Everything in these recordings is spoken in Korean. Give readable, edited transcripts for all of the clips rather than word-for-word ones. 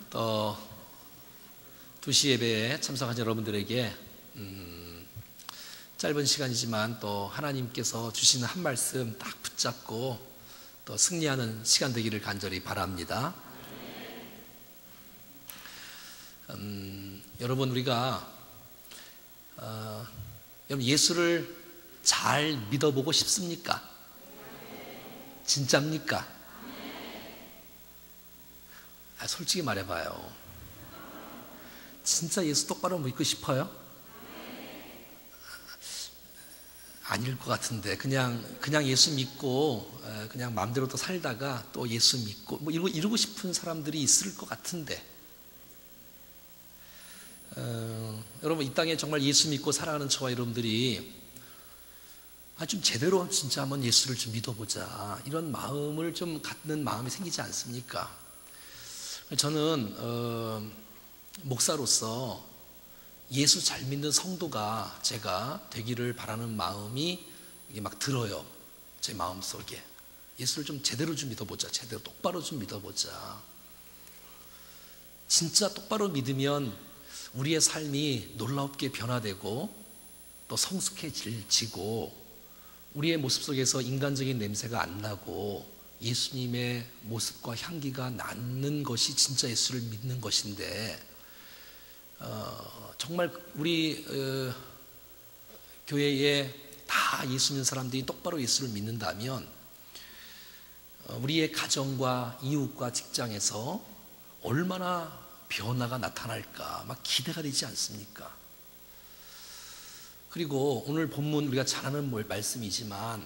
또 2시 예배에 참석한 여러분들에게 짧은 시간이지만 또 하나님께서 주시는 한 말씀 딱 붙잡고 또 승리하는 시간 되기를 간절히 바랍니다. 여러분, 우리가 여러분 예수를 잘 믿어보고 싶습니까? 진짜입니까? 솔직히 말해봐요. 진짜 예수 똑바로 믿고 싶어요? 아닐 것 같은데 그냥 예수 믿고 그냥 마음대로 또 살다가 또 예수 믿고 뭐 이러고 싶은 사람들이 있을 것 같은데 여러분, 이 땅에 정말 예수 믿고 살아가는 저와 여러분들이 좀 제대로 진짜 한번 예수를 좀 믿어보자, 이런 마음을 좀 갖는 마음이 생기지 않습니까? 저는 목사로서 예수 잘 믿는 성도가 제가 되기를 바라는 마음이 막 들어요. 제 마음속에 예수를 좀 제대로 좀 믿어보자, 제대로 똑바로 좀 믿어보자. 진짜 똑바로 믿으면 우리의 삶이 놀랍게 변화되고 또 성숙해지고 우리의 모습 속에서 인간적인 냄새가 안 나고 예수님의 모습과 향기가 나는 것이 진짜 예수를 믿는 것인데, 정말 우리 교회에 다 예수 믿는 사람들이 똑바로 예수를 믿는다면 우리의 가정과 이웃과 직장에서 얼마나 변화가 나타날까 막 기대가 되지 않습니까? 그리고 오늘 본문 우리가 잘 아는 말씀이지만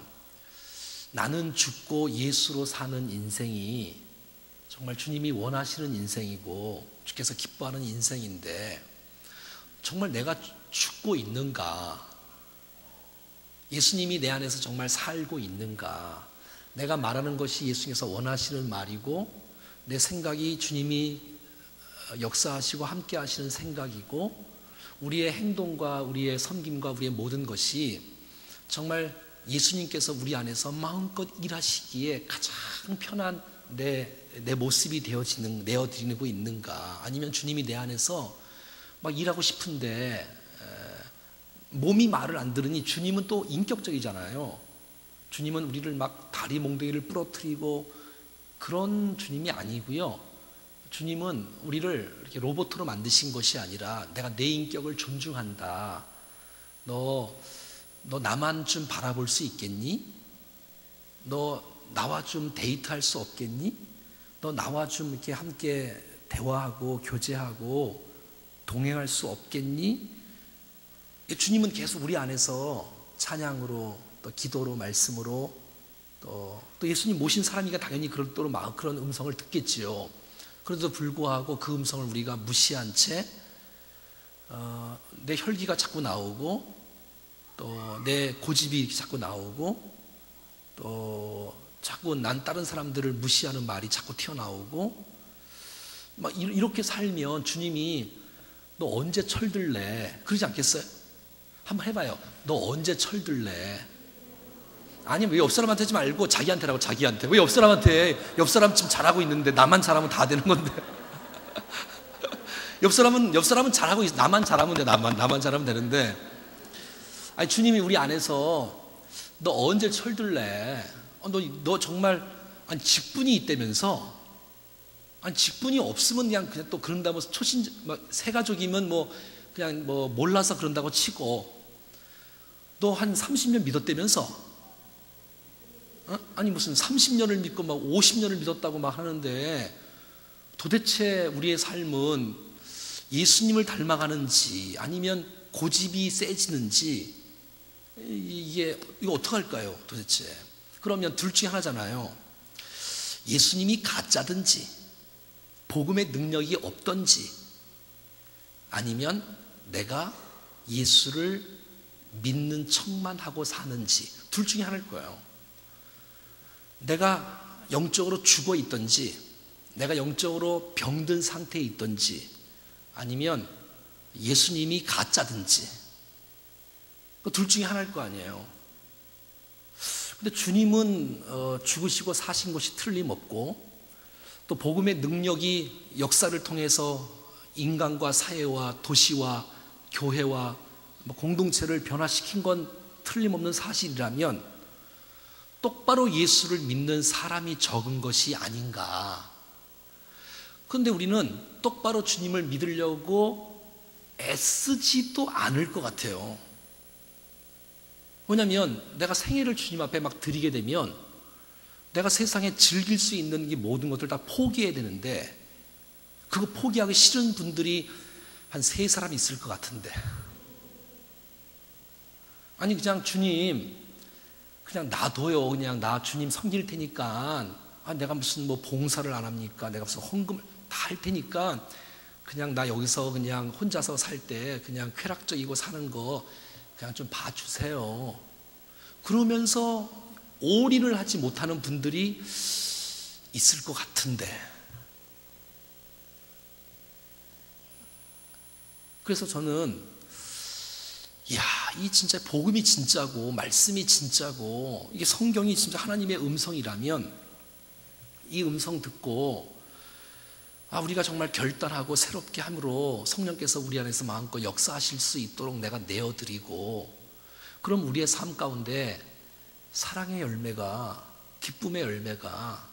나는 죽고 예수로 사는 인생이 정말 주님이 원하시는 인생이고 주께서 기뻐하는 인생인데, 정말 내가 죽고 있는가? 예수님이 내 안에서 정말 살고 있는가? 내가 말하는 것이 예수님께서 원하시는 말이고 내 생각이 주님이 역사하시고 함께 하시는 생각이고 우리의 행동과 우리의 섬김과 우리의 모든 것이 정말 예수님께서 우리 안에서 마음껏 일하시기에 가장 편한 내 모습이 되어지고 있는가? 아니면 주님이 내 안에서 막 일하고 싶은데 몸이 말을 안 들으니, 주님은 또 인격적이잖아요. 주님은 우리를 막 다리 몽둥이를 부러뜨리고 그런 주님이 아니고요. 주님은 우리를 이렇게 로봇으로 만드신 것이 아니라 내가 내 인격을 존중한다. 너 나만 좀 바라볼 수 있겠니? 너 나와 좀 데이트할 수 없겠니? 너 나와 좀 이렇게 함께 대화하고 교제하고 동행할 수 없겠니? 주님은 계속 우리 안에서 찬양으로 또 기도로 말씀으로 또 예수님 모신 사람이니까 당연히 그런 음성을 듣겠지요. 그런데도 불구하고 그 음성을 우리가 무시한 채 내 혈기가 자꾸 나오고 또 내 고집이 자꾸 나오고 또 자꾸 난 다른 사람들을 무시하는 말이 자꾸 튀어나오고 막 이렇게 살면 주님이 너 언제 철들래? 그러지 않겠어요? 한번 해봐요. 너 언제 철들래? 아니면 왜 옆 사람한테 하지 말고 자기한테라고. 자기한테. 왜 옆 사람 지금 잘하고 있는데 나만 잘하면 다 되는 건데. 옆 사람은 잘하고 있어. 나만 잘하면 돼. 나만 잘하면 되는데. 아니, 주님이 우리 안에서 너 언제 철들래? 너 정말 직분이 있다면서? 직분이 없으면 그냥 또 그런다고 새 가족이면 그냥 몰라서 그런다고 치고, 너 한 30년 믿었다면서? 아니 무슨 30년을 믿고 막 50년을 믿었다고 막 하는데, 도대체 우리의 삶은 예수님을 닮아가는지 아니면 고집이 세지는지 이거 어떡할까요 도대체? 그러면 둘 중에 하나잖아요. 예수님이 가짜든지 복음의 능력이 없든지, 아니면 내가 예수를 믿는 척만 하고 사는지, 둘 중에 하나일 거예요. 내가 영적으로 죽어 있든지 내가 영적으로 병든 상태에 있든지, 아니면 예수님이 가짜든지, 둘 중에 하나일 거 아니에요. 근데 주님은 죽으시고 사신 것이 틀림없고 또 복음의 능력이 역사를 통해서 인간과 사회와 도시와 교회와 공동체를 변화시킨 건 틀림없는 사실이라면 똑바로 예수를 믿는 사람이 적은 것이 아닌가. 그런데 우리는 똑바로 주님을 믿으려고 애쓰지도 않을 것 같아요. 왜냐하면 내가 생애를 주님 앞에 막 드리게 되면 내가 세상에 즐길 수 있는 이 모든 것들 다 포기해야 되는데, 그거 포기하기 싫은 분들이 한 3사람 있을 것 같은데, 아니 그냥 주님 그냥 놔둬요. 그냥 나 주님 섬길 테니까, 내가 무슨 뭐 봉사를 안 합니까? 내가 무슨 헌금을 다 할 테니까 그냥 나 여기서 그냥 혼자서 살 때 그냥 쾌락적이고 사는 거 그냥 좀 봐주세요. 그러면서 올인을 하지 못하는 분들이 있을 것 같은데, 그래서 저는 이 진짜 복음이 진짜고 말씀이 진짜고 이게 성경이 진짜 하나님의 음성이라면 이 음성 듣고 우리가 정말 결단하고 새롭게 함으로 성령께서 우리 안에서 마음껏 역사하실 수 있도록 내가 내어드리고, 그럼 우리의 삶 가운데 사랑의 열매가, 기쁨의 열매가,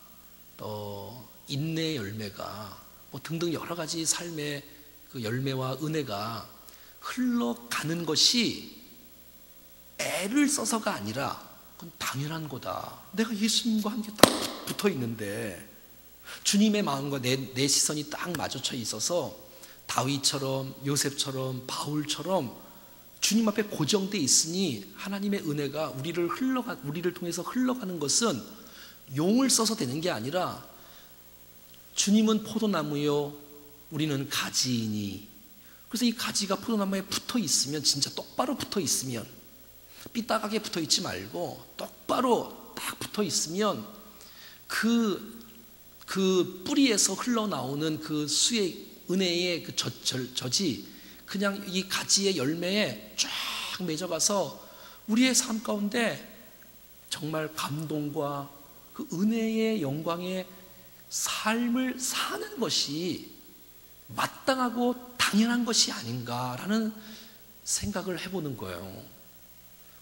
또 인내의 열매가, 뭐 등등 여러 가지 삶의 그 열매와 은혜가 흘러가는 것이 애를 써서가 아니라 그건 당연한 거다. 내가 예수님과 함께 딱 붙어 있는데 주님의 마음과 내 시선이 딱 마주쳐 있어서 다윗처럼 요셉처럼 바울처럼 주님 앞에 고정돼 있으니 하나님의 은혜가 우리를 통해서 흘러가는 것은 용을 써서 되는 게 아니라 주님은 포도나무요 우리는 가지이니, 그래서 이 가지가 포도나무에 붙어 있으면, 진짜 똑바로 붙어 있으면, 삐딱하게 붙어 있지 말고 똑바로 딱 붙어 있으면 그 뿌리에서 흘러나오는 그 수의 은혜의 그 젖이 그냥 이 가지의 열매에 쫙 맺어가서 우리의 삶 가운데 정말 감동과 그 은혜의 영광의 삶을 사는 것이 마땅하고 당연한 것이 아닌가라는 생각을 해보는 거예요.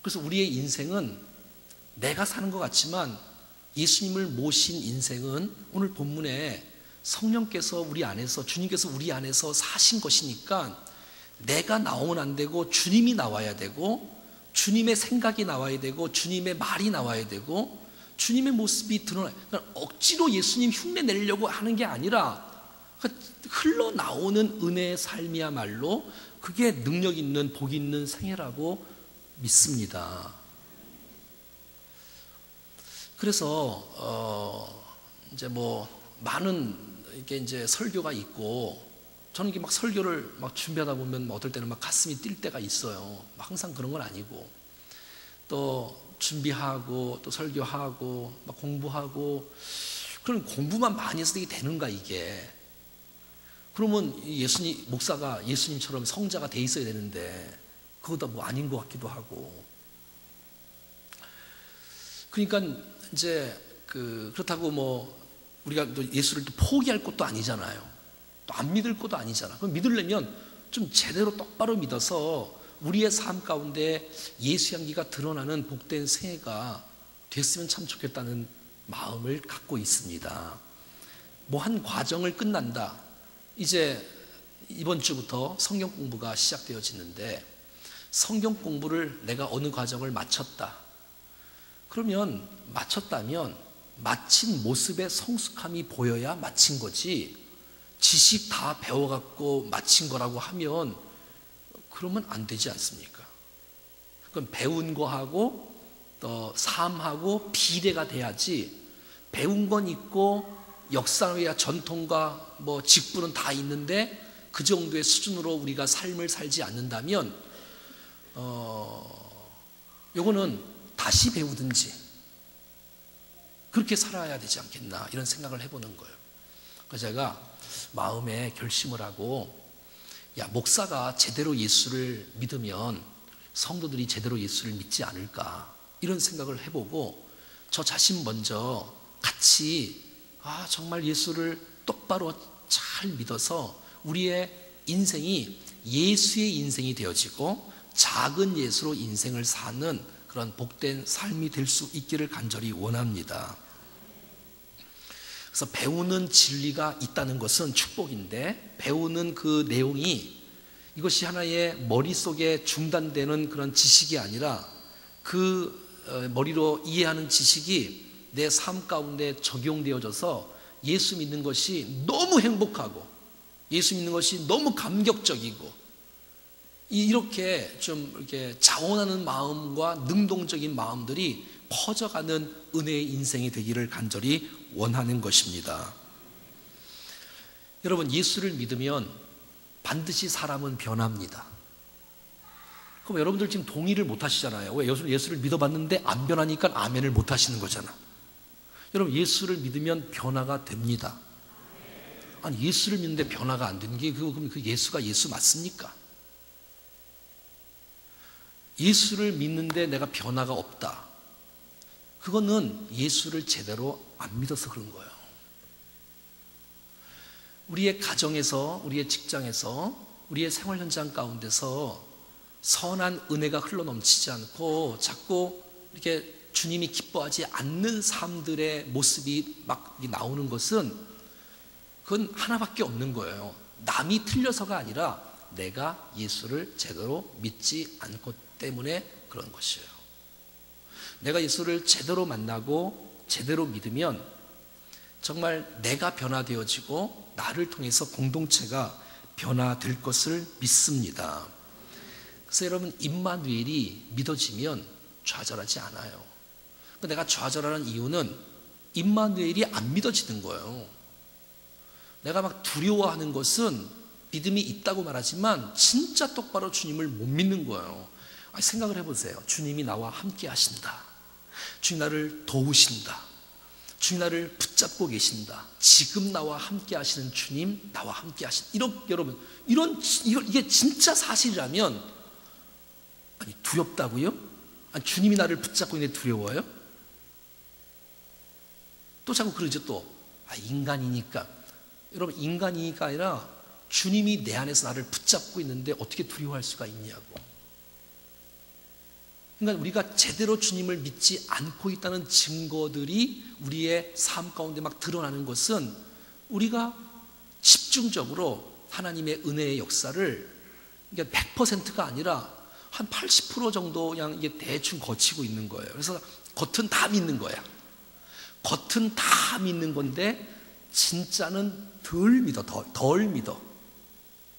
그래서 우리의 인생은 내가 사는 것 같지만 예수님을 모신 인생은 오늘 본문에 성령께서 우리 안에서, 주님께서 우리 안에서 사신 것이니까 내가 나오면 안 되고 주님이 나와야 되고, 주님의 생각이 나와야 되고, 주님의 말이 나와야 되고, 주님의 모습이 드러나요. 그러니까 억지로 예수님 흉내 내려고 하는 게 아니라 흘러나오는 은혜의 삶이야말로 그게 능력 있는, 복 있는 생애라고 믿습니다. 그래서 이제 뭐 많은 이게 이제 설교가 있고, 저는 이게 막 설교를 막 준비하다 보면 어떨 때는 막 가슴이 뛸 때가 있어요. 항상 그런 건 아니고, 또 준비하고 또 설교하고 막 공부하고, 그럼 공부만 많이 해서 이게 되는가 이게? 그러면 예수님 목사가 예수님처럼 성자가 돼 있어야 되는데 그거다 뭐 아닌 것 같기도 하고. 그러니까 이제 그렇다고 뭐 우리가 또 예수를 또 포기할 것도 아니잖아요. 또 안 믿을 것도 아니잖아. 그럼 믿으려면 좀 제대로 똑바로 믿어서 우리의 삶 가운데 예수 향기가 드러나는 복된 생애가 됐으면 참 좋겠다는 마음을 갖고 있습니다. 뭐 한 과정을 끝난다. 이제 이번 주부터 성경 공부가 시작되어지는데, 성경 공부를 내가 어느 과정을 마쳤다. 그러면 마쳤다면 마친 모습의 성숙함이 보여야 마친 거지, 지식 다 배워갖고 마친 거라고 하면 그러면 안 되지 않습니까? 그럼 배운 거하고 또 삶하고 비례가 돼야지, 배운 건 있고 역사와 전통과 뭐 직분은 다 있는데 그 정도의 수준으로 우리가 삶을 살지 않는다면 요거는 다시 배우든지 그렇게 살아야 되지 않겠나, 이런 생각을 해보는 거예요. 그래서 제가 마음에 결심을 하고, 목사가 제대로 예수를 믿으면 성도들이 제대로 예수를 믿지 않을까, 이런 생각을 해보고 저 자신 먼저 같이 정말 예수를 똑바로 잘 믿어서 우리의 인생이 예수의 인생이 되어지고 작은 예수로 인생을 사는 그런 복된 삶이 될 수 있기를 간절히 원합니다. 그래서 배우는 진리가 있다는 것은 축복인데, 배우는 그 내용이 이것이 하나의 머릿속에 중단되는 그런 지식이 아니라 그 머리로 이해하는 지식이 내 삶 가운데 적용되어져서 예수 믿는 것이 너무 행복하고 예수 믿는 것이 너무 감격적이고 이렇게 좀 이렇게 자원하는 마음과 능동적인 마음들이 퍼져가는 은혜의 인생이 되기를 간절히 원하는 것입니다. 여러분, 예수를 믿으면 반드시 사람은 변합니다. 그럼 여러분들 지금 동의를 못 하시잖아요. 왜? 예수를 믿어봤는데 안 변하니까 아멘을 못 하시는 거잖아. 여러분, 예수를 믿으면 변화가 됩니다. 아니, 예수를 믿는데 변화가 안 되는 게 그럼 그 예수가 예수 맞습니까? 예수를 믿는데 내가 변화가 없다. 그거는 예수를 제대로 안 믿어서 그런 거예요. 우리의 가정에서, 우리의 직장에서, 우리의 생활 현장 가운데서 선한 은혜가 흘러넘치지 않고 자꾸 이렇게 주님이 기뻐하지 않는 사람들의 모습이 막 나오는 것은 그건 하나밖에 없는 거예요. 남이 틀려서가 아니라 내가 예수를 제대로 믿지 않고 때문에 그런 것이에요. 내가 예수를 제대로 만나고 제대로 믿으면 정말 내가 변화되어지고 나를 통해서 공동체가 변화될 것을 믿습니다. 그래서 여러분, 임마누엘이 믿어지면 좌절하지 않아요. 내가 좌절하는 이유는 임마누엘이 안 믿어지는 거예요. 내가 막 두려워하는 것은 믿음이 있다고 말하지만 진짜 똑바로 주님을 못 믿는 거예요. 생각을 해보세요. 주님이 나와 함께 하신다. 주님 나를 도우신다. 주님 나를 붙잡고 계신다. 지금 나와 함께 하시는 주님, 나와 함께 하신다. 여러분, 이게 진짜 사실이라면, 아니, 두렵다고요? 아니, 주님이 나를 붙잡고 있는데 두려워요? 또 자꾸 그러죠, 또. 인간이니까. 여러분, 인간이니까 아니라 주님이 내 안에서 나를 붙잡고 있는데 어떻게 두려워할 수가 있냐고. 그러니까 우리가 제대로 주님을 믿지 않고 있다는 증거들이 우리의 삶 가운데 막 드러나는 것은 우리가 집중적으로 하나님의 은혜의 역사를 100%가 아니라 한 80% 정도 그냥 이게 대충 거치고 있는 거예요. 그래서 겉은 다 믿는 거야. 겉은 다 믿는 건데 진짜는 덜 믿어, 덜 믿어.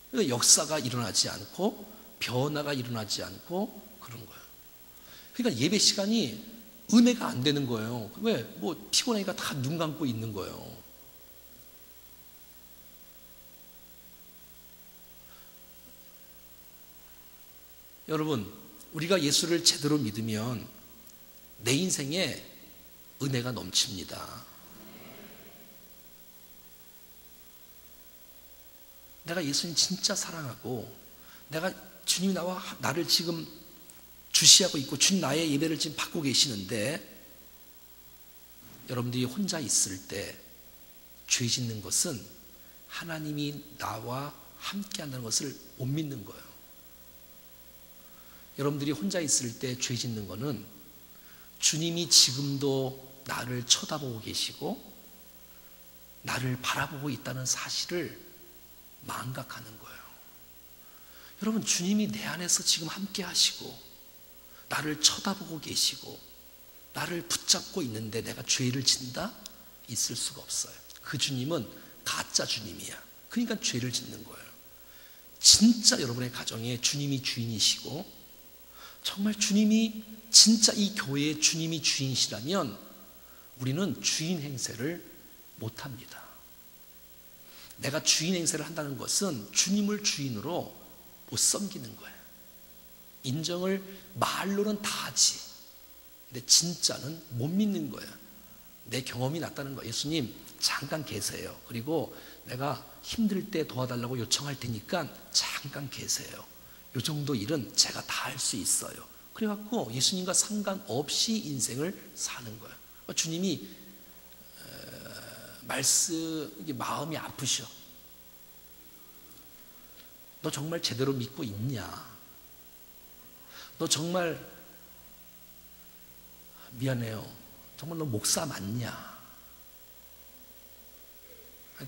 그러니까 역사가 일어나지 않고 변화가 일어나지 않고 그런 거예요. 그러니까 예배 시간이 은혜가 안 되는 거예요. 왜? 뭐 피곤하니까 다 눈 감고 있는 거예요. 여러분, 우리가 예수를 제대로 믿으면 내 인생에 은혜가 넘칩니다. 내가 예수님 진짜 사랑하고 내가 주님이 나를 지금 주시하고 있고 주님 나의 예배를 지금 받고 계시는데 여러분들이 혼자 있을 때 죄 짓는 것은 하나님이 나와 함께 한다는 것을 못 믿는 거예요. 여러분들이 혼자 있을 때 죄 짓는 것은 주님이 지금도 나를 쳐다보고 계시고 나를 바라보고 있다는 사실을 망각하는 거예요. 여러분, 주님이 내 안에서 지금 함께 하시고 나를 쳐다보고 계시고 나를 붙잡고 있는데 내가 죄를 짓는다? 있을 수가 없어요. 그 주님은 가짜 주님이야. 그러니까 죄를 짓는 거예요. 진짜 여러분의 가정에 주님이 주인이시고 정말 주님이 진짜 이 교회의 주님이 주인이시라면 우리는 주인 행세를 못합니다. 내가 주인 행세를 한다는 것은 주님을 주인으로 못 섬기는 거예요. 인정을 말로는 다 하지. 근데 진짜는 못 믿는 거예요. 내 경험이 났다는 거예요. 예수님 잠깐 계세요. 그리고 내가 힘들 때 도와달라고 요청할 테니까 잠깐 계세요. 이 정도 일은 제가 다 할 수 있어요. 그래갖고 예수님과 상관없이 인생을 사는 거예요. 주님이 이게 마음이 아프셔. 너 정말 제대로 믿고 있냐? 너 정말 미안해요. 정말 너 목사 맞냐?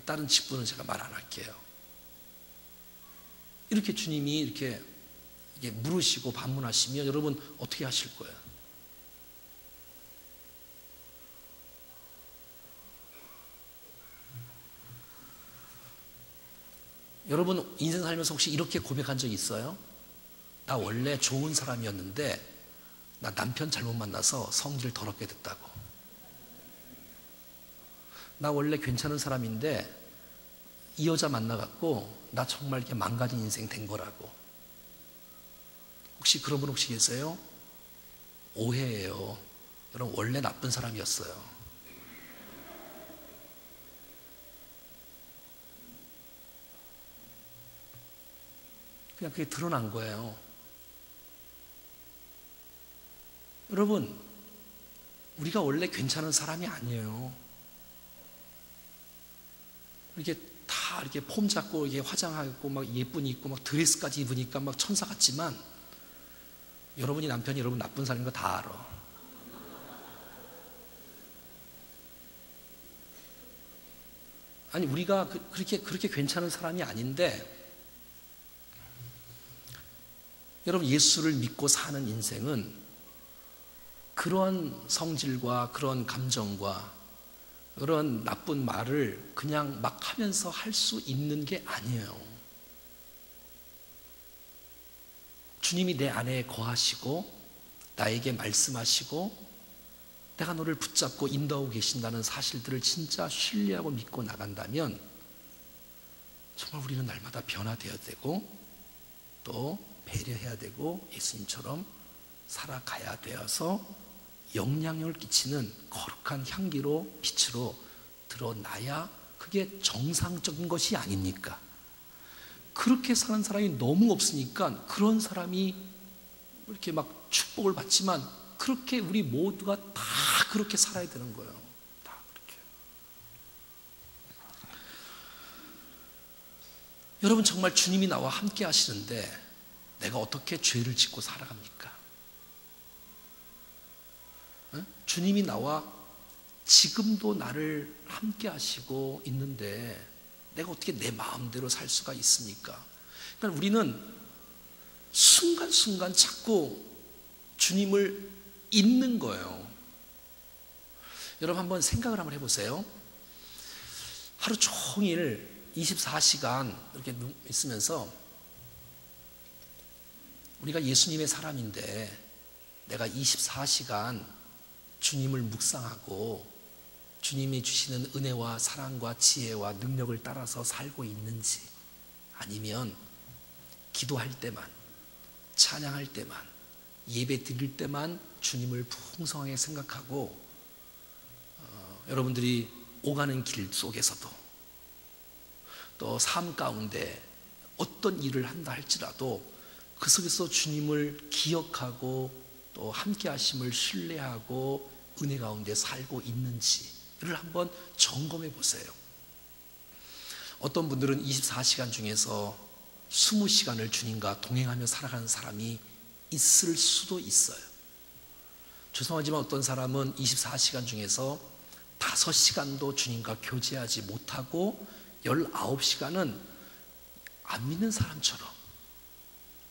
다른 직분은 제가 말 안 할게요. 이렇게 주님이 이렇게 물으시고 반문하시면 여러분 어떻게 하실 거예요? 여러분 인생 살면서 혹시 이렇게 고백한 적 있어요? 나 원래 좋은 사람이었는데 나 남편 잘못 만나서 성질 더럽게 됐다고. 나 원래 괜찮은 사람인데 이 여자 만나갖고 나 정말 이렇게 망가진 인생 된 거라고. 혹시 그런 분 혹시 계세요? 오해예요. 여러분 원래 나쁜 사람이었어요. 그냥 그게 드러난 거예요. 여러분, 우리가 원래 괜찮은 사람이 아니에요. 이렇게 다 이렇게 폼 잡고 이게 화장하고 막 예쁜 입고 막 드레스까지 입으니까 막 천사 같지만 여러분이 남편이 여러분 나쁜 사람인 거 다 알아. 아니 우리가 그렇게 괜찮은 사람이 아닌데 여러분 예수를 믿고 사는 인생은 그런 성질과 그런 감정과 그런 나쁜 말을 그냥 막 하면서 할 수 있는 게 아니에요. 주님이 내 안에 거하시고 나에게 말씀하시고 내가 너를 붙잡고 인도하고 계신다는 사실들을 진짜 신뢰하고 믿고 나간다면 정말 우리는 날마다 변화되어야 되고 또 배려해야 되고 예수님처럼 살아가야 되어서 영향력을 끼치는 거룩한 향기로 빛으로 드러나야 그게 정상적인 것이 아닙니까? 그렇게 사는 사람이 너무 없으니까 그런 사람이 이렇게 막 축복을 받지만 그렇게 우리 모두가 다 그렇게 살아야 되는 거예요. 다 그렇게. 여러분 정말 주님이 나와 함께 하시는데 내가 어떻게 죄를 짓고 살아갑니까? 주님이 나와 지금도 나를 함께 하시고 있는데 내가 어떻게 내 마음대로 살 수가 있습니까? 그러니까 우리는 순간순간 자꾸 주님을 잊는 거예요. 여러분 한번 생각을 한번 해보세요. 하루 종일 24시간 이렇게 있으면서 우리가 예수님의 사람인데 내가 24시간 주님을 묵상하고 주님이 주시는 은혜와 사랑과 지혜와 능력을 따라서 살고 있는지 아니면 기도할 때만 찬양할 때만 예배 드릴 때만 주님을 풍성하게 생각하고 여러분들이 오가는 길 속에서도 또 삶 가운데 어떤 일을 한다 할지라도 그 속에서 주님을 기억하고 또 함께 하심을 신뢰하고 은혜 가운데 살고 있는지를 한번 점검해 보세요. 어떤 분들은 24시간 중에서 20시간을 주님과 동행하며 살아가는 사람이 있을 수도 있어요. 죄송하지만 어떤 사람은 24시간 중에서 5시간도 주님과 교제하지 못하고 19시간은 안 믿는 사람처럼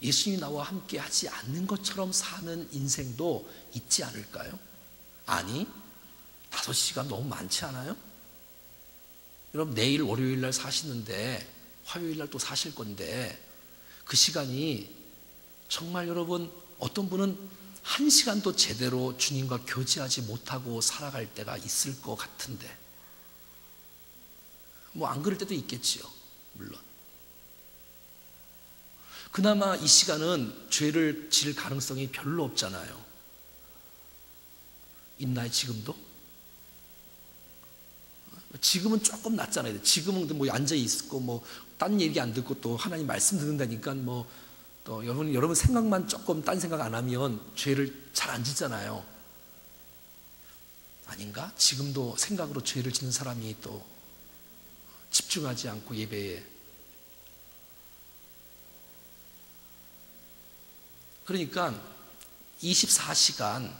예수님이 나와 함께 하지 않는 것처럼 사는 인생도 있지 않을까요? 아니, 5시간 너무 많지 않아요? 여러분 내일 월요일 날 사시는데 화요일 날 또 사실 건데 그 시간이 정말 여러분 어떤 분은 1시간도 제대로 주님과 교제하지 못하고 살아갈 때가 있을 것 같은데 뭐 안 그럴 때도 있겠지요. 물론 그나마 이 시간은 죄를 지을 가능성이 별로 없잖아요. 있나요 지금도? 지금은 조금 낫잖아요. 지금은 뭐 앉아 있고 뭐 딴 얘기 안 듣고 또 하나님 말씀 듣는다니까 뭐 또 여러분 생각만 조금 딴 생각 안 하면 죄를 잘 안 짓잖아요. 아닌가? 지금도 생각으로 죄를 짓는 사람이 또 집중하지 않고 예배에. 그러니까 24시간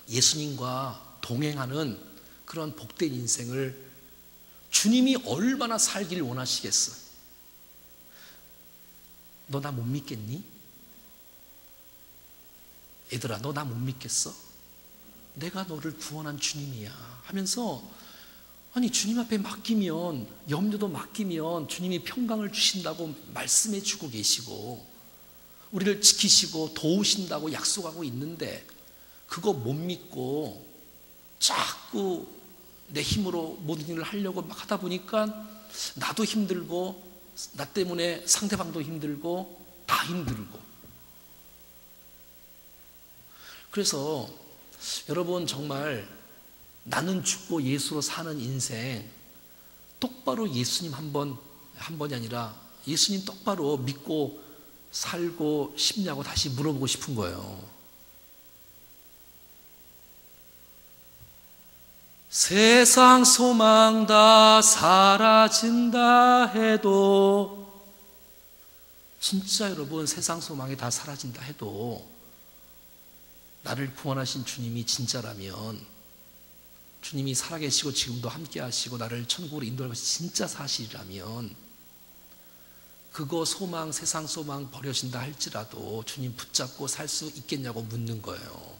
예수님과 동행하는 그런 복된 인생을 주님이 얼마나 살기를 원하시겠어. 너 나 못 믿겠니? 얘들아, 너 나 못 믿겠어? 내가 너를 구원한 주님이야 하면서, 아니 주님 앞에 맡기면, 염려도 맡기면 주님이 평강을 주신다고 말씀해 주고 계시고 우리를 지키시고 도우신다고 약속하고 있는데, 그거 못 믿고 자꾸 내 힘으로 모든 일을 하려고 막 하다 보니까 나도 힘들고 나 때문에 상대방도 힘들고 다 힘들고. 그래서 여러분, 정말 나는 죽고 예수로 사는 인생, 똑바로 예수님 한 번이 아니라 예수님 똑바로 믿고 살고 싶냐고 다시 물어보고 싶은 거예요. 세상 소망 다 사라진다 해도, 진짜 여러분 세상 소망이 다 사라진다 해도 나를 구원하신 주님이 진짜라면, 주님이 살아계시고 지금도 함께 하시고 나를 천국으로 인도할 것이 진짜 사실이라면, 그거 소망, 세상 소망 버려진다 할지라도 주님 붙잡고 살 수 있겠냐고 묻는 거예요.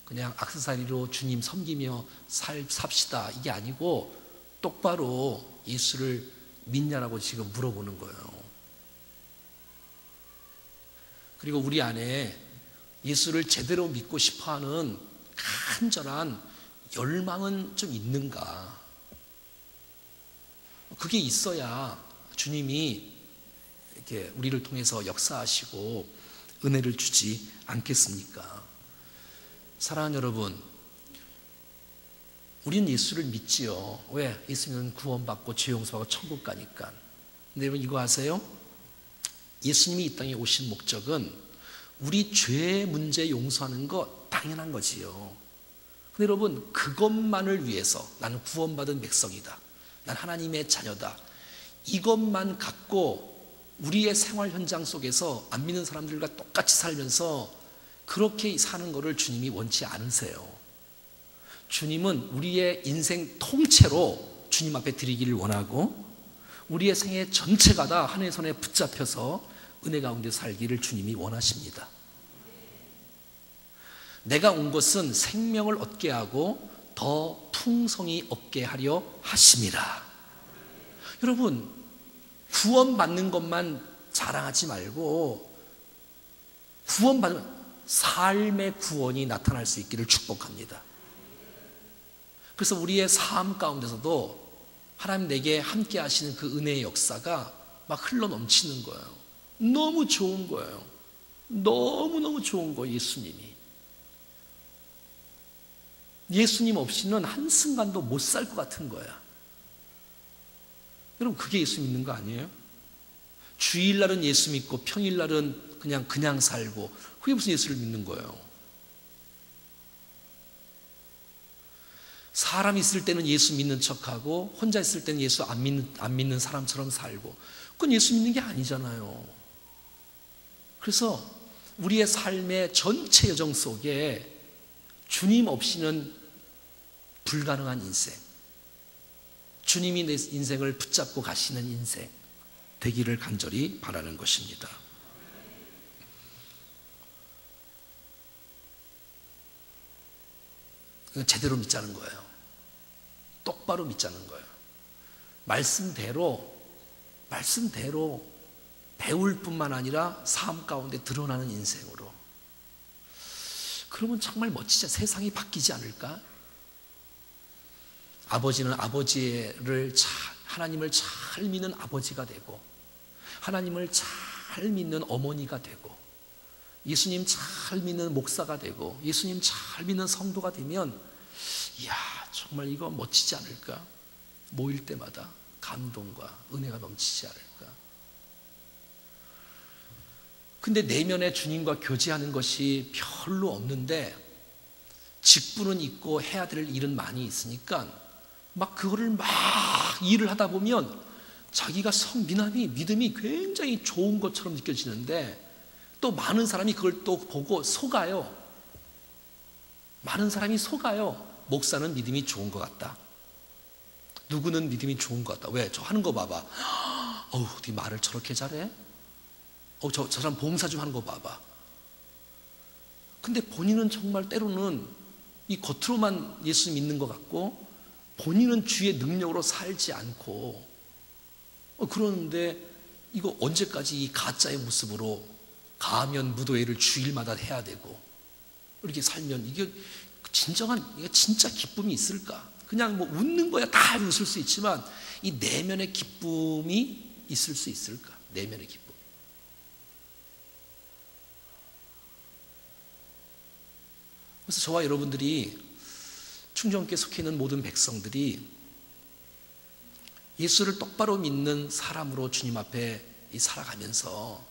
그냥 액세서리로 주님 섬기며 삽시다 이게 아니고 똑바로 예수를 믿냐라고 지금 물어보는 거예요. 그리고 우리 안에 예수를 제대로 믿고 싶어하는 간절한 열망은 좀 있는가? 그게 있어야 주님이 이렇게 우리를 통해서 역사하시고 은혜를 주지 않겠습니까? 사랑하는 여러분, 우리는 예수를 믿지요. 왜? 예수님은 구원받고 죄 용서받고 천국 가니까. 근데 여러분 이거 아세요? 예수님이 이 땅에 오신 목적은 우리 죄 문제 용서하는 거 당연한 거지요. 근데 여러분, 그것만을 위해서 나는 구원받은 백성이다, 난 하나님의 자녀다, 이것만 갖고 우리의 생활 현장 속에서 안 믿는 사람들과 똑같이 살면서 그렇게 사는 것을 주님이 원치 않으세요. 주님은 우리의 인생 통째로 주님 앞에 드리기를 원하고, 우리의 생애 전체가 다 하나님의 손에 붙잡혀서 은혜 가운데 살기를 주님이 원하십니다. 내가 온 것은 생명을 얻게 하고 더 풍성히 얻게 하려 하심이라. 여러분, 구원받는 것만 자랑하지 말고 구원받는 삶의 구원이 나타날 수 있기를 축복합니다. 그래서 우리의 삶 가운데서도 하나님 내게 함께 하시는 그 은혜의 역사가 막 흘러 넘치는 거예요. 너무 좋은 거예요. 너무너무 좋은 거예요. 예수님 없이는 한순간도 못 살 것 같은 거야. 여러분, 그게 예수 믿는 거 아니에요? 주일날은 예수 믿고 평일날은 그냥 살고, 그게 무슨 예수를 믿는 거예요? 사람 있을 때는 예수 믿는 척하고 혼자 있을 때는 예수 안 믿는 사람처럼 살고, 그건 예수 믿는 게 아니잖아요. 그래서 우리의 삶의 전체 여정 속에 주님 없이는 불가능한 인생, 주님이 내 인생을 붙잡고 가시는 인생 되기를 간절히 바라는 것입니다. 제대로 믿자는 거예요. 똑바로 믿자는 거예요. 말씀대로 배울 뿐만 아니라 삶 가운데 드러나는 인생으로. 그러면 정말 멋지죠. 세상이 바뀌지 않을까? 아버지는 하나님을 잘 믿는 아버지가 되고, 하나님을 잘 믿는 어머니가 되고, 예수님 잘 믿는 목사가 되고, 예수님 잘 믿는 성도가 되면, 이야, 정말 이거 멋지지 않을까? 모일 때마다 감동과 은혜가 넘치지 않을까? 근데 내면에 주님과 교제하는 것이 별로 없는데 직분은 있고 해야 될 일은 많이 있으니까 막 그거를 막 막 일을 하다 보면 자기가 믿음이 굉장히 좋은 것처럼 느껴지는데 또 많은 사람이 그걸 또 보고 속아요. 많은 사람이 속아요. 목사는 믿음이 좋은 것 같다. 누구는 믿음이 좋은 것 같다. 왜? 저 하는 거 봐봐. 어우, 네 말을 저렇게 잘해? 저 사람 봉사 좀 하는 거 봐봐. 근데 본인은 정말 때로는 이 겉으로만 예수 믿는 것 같고 본인은 주의 능력으로 살지 않고 그러는데 이거 언제까지 이 가짜의 모습으로 가면 무도회를 주일마다 해야 되고 이렇게 살면 이게 진짜 기쁨이 있을까? 그냥 뭐 웃는 거야 다 웃을 수 있지만 이 내면의 기쁨이 있을 수 있을까? 내면의 기쁨. 그래서 저와 여러분들이 충정교에 속해 있는 모든 백성들이 예수를 똑바로 믿는 사람으로 주님 앞에 살아가면서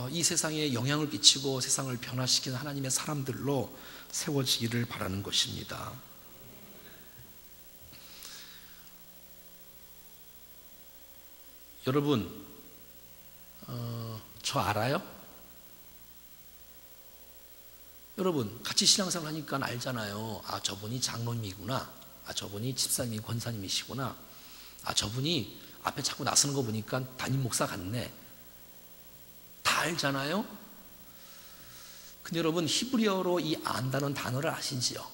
이 세상에 영향을 끼치고 세상을 변화시키는 하나님의 사람들로 세워지기를 바라는 것입니다. 여러분, 저 알아요? 여러분, 같이 신앙생활 하니까 알잖아요. 아, 저분이 장로님이구나. 아, 저분이 집사님이 권사님이시구나. 아, 저분이 앞에 자꾸 나서는 거 보니까 담임 목사 같네. 다 알잖아요? 근데 여러분, 히브리어로 이 안다는 단어를 아시지요?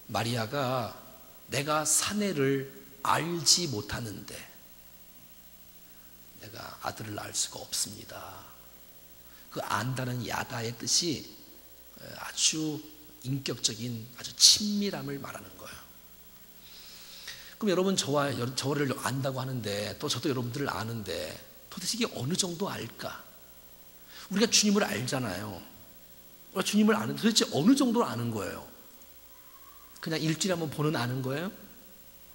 마리아가 내가 사내를 알지 못하는데 내가 아들을 낳을 수가 없습니다. 그 안다는 야다의 뜻이 아주 인격적인 아주 친밀함을 말하는 거예요. 그럼 여러분 저를 안다고 하는데 또 저도 여러분들을 아는데 도대체 이게 어느 정도 알까? 우리가 주님을 알잖아요. 우리가 주님을 아는데 도대체 어느 정도로 아는 거예요? 그냥 일주일에 한번 보는 아는 거예요?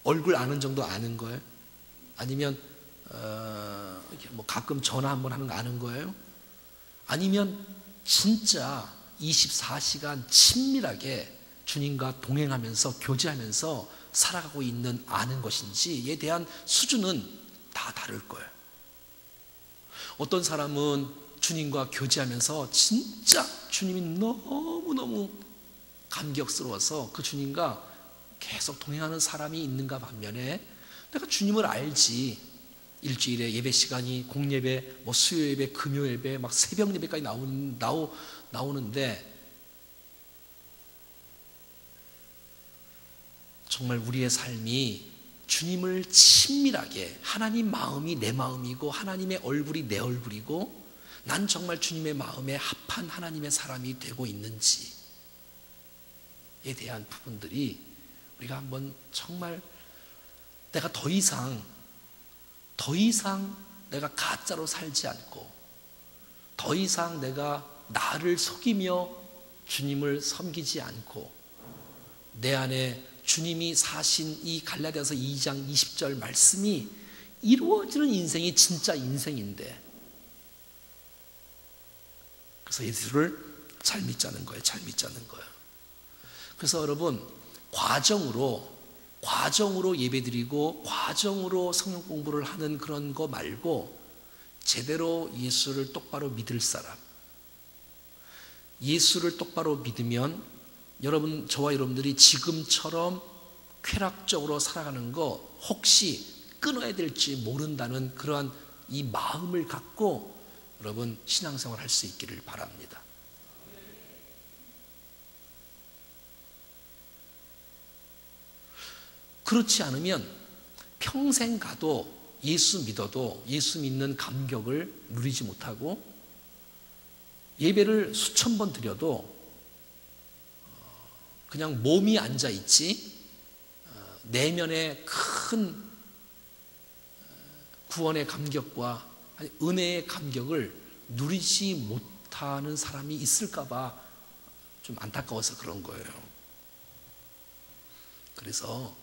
얼굴 아는 정도 아는 거예요? 아니면 뭐 가끔 전화 한번 하는 거 아는 거예요? 아니면 진짜 24시간 친밀하게 주님과 동행하면서 교제하면서 살아가고 있는 아는 것인지에 대한 수준은 다 다를 거예요. 어떤 사람은 주님과 교제하면서 진짜 주님이 너무너무 감격스러워서 그 주님과 계속 동행하는 사람이 있는가 반면에 내가 주님을 알지 일주일에 예배 시간이 공예배, 뭐 수요 예배, 금요 예배, 막 새벽 예배까지 나오는데 정말 우리의 삶이 주님을 친밀하게 하나님 마음이 내 마음이고 하나님의 얼굴이 내 얼굴이고 난 정말 주님의 마음에 합한 하나님의 사람이 되고 있는지에 대한 부분들이 우리가 한번 정말 내가 더 이상 내가 가짜로 살지 않고 더 이상 내가 나를 속이며 주님을 섬기지 않고 내 안에 주님이 사신 이 갈라디아서 2장 20절 말씀이 이루어지는 인생이 진짜 인생인데 그래서 예수를 잘 믿자는 거예요. 잘 믿자는 거예요. 그래서 여러분 과정으로 예배드리고 과정으로 성경 공부를 하는 그런 거 말고 제대로 예수를 똑바로 믿을 사람, 예수를 똑바로 믿으면 여러분 저와 여러분들이 지금처럼 쾌락적으로 살아가는 거 혹시 끊어야 될지 모른다는 그러한 이 마음을 갖고 여러분 신앙생활 할 수 있기를 바랍니다. 그렇지 않으면 평생 가도 예수 믿어도 예수 믿는 감격을 누리지 못하고 예배를 수천 번 드려도 그냥 몸이 앉아있지 내면의 큰 구원의 감격과 은혜의 감격을 누리지 못하는 사람이 있을까 봐 좀 안타까워서 그런 거예요. 그래서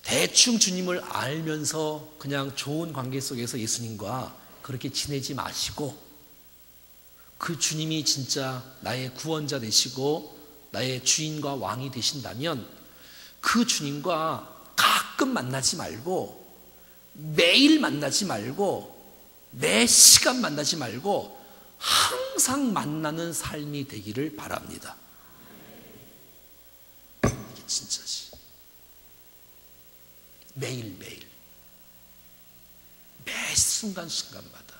대충 주님을 알면서 그냥 좋은 관계 속에서 예수님과 그렇게 지내지 마시고 그 주님이 진짜 나의 구원자 되시고 나의 주인과 왕이 되신다면 그 주님과 가끔 만나지 말고, 매일 만나지 말고, 매 시간 만나지 말고 항상 만나는 삶이 되기를 바랍니다. 이게 진짜지. 매일매일, 매 순간순간마다